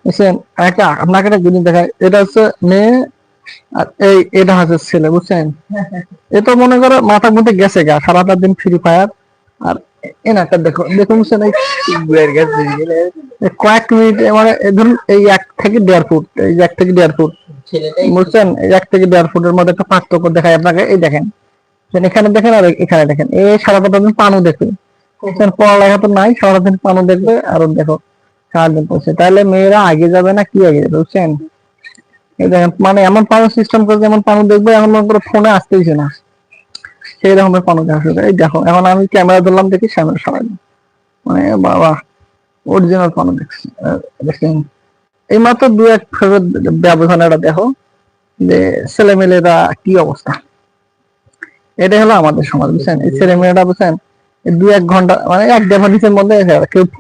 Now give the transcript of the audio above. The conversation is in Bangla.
বুঝছেন? আপনাকে একটা জিনিস দেখায়, এটা হচ্ছে মেয়ে আর এটা হচ্ছে ছেলে, বুঝছেন? এ তো মনে করো মাথার মধ্যে গেছে গা, সারাটা দিন ফ্রি ফায়ার। আর এনারটা দেখো, দেখুন বুঝছেন, এই কয়েক মিনিট মানে ধরুন এই 1 থেকে 1.5 ফুট, এই যে 1 থেকে 1.5 ফুট, বুঝছেন? এই 1 থেকে 1.5 ফুটের মধ্যে একটা পার্থক্য দেখায় আপনাকে। এই দেখেন, এখানে দেখেন আর এখানে দেখেন, এই সারাটা দিন পানু দেখবে, বুঝছেন? পড়ালেখা তো নাই, সারাদিন পানু দেখবে। আর দেখো সারাদিন পড়ছে, তাহলে মেয়েরা আগে যাবে না কি আগে যাবে, বুঝছেন? এই দেখেন, মানে এমন পানু সিস্টেম করে, যেমন পানু দেখবে এখন মনে করো ফোনে আসতেইছে না, সেই রকমের পানু দেখা শুরু করে। এই দেখো, এখন আমি ক্যামেরা ধরলাম, দেখি সামনে সবাই, মানে বাবা, অরিজিনাল পানু দেখছি। দেখেন, এই মাত্র 2-1 ব্যবধান, এটা দেখো যে ছেলেমেয়েরা কি অবস্থা। এটা হলো আমাদের সমাজ, বুঝছেন? এই ছেলেমেয়েরা, বুঝছেন, 2-1 ঘন্টা মানে 1 ডিভাইসের মধ্যে কেউ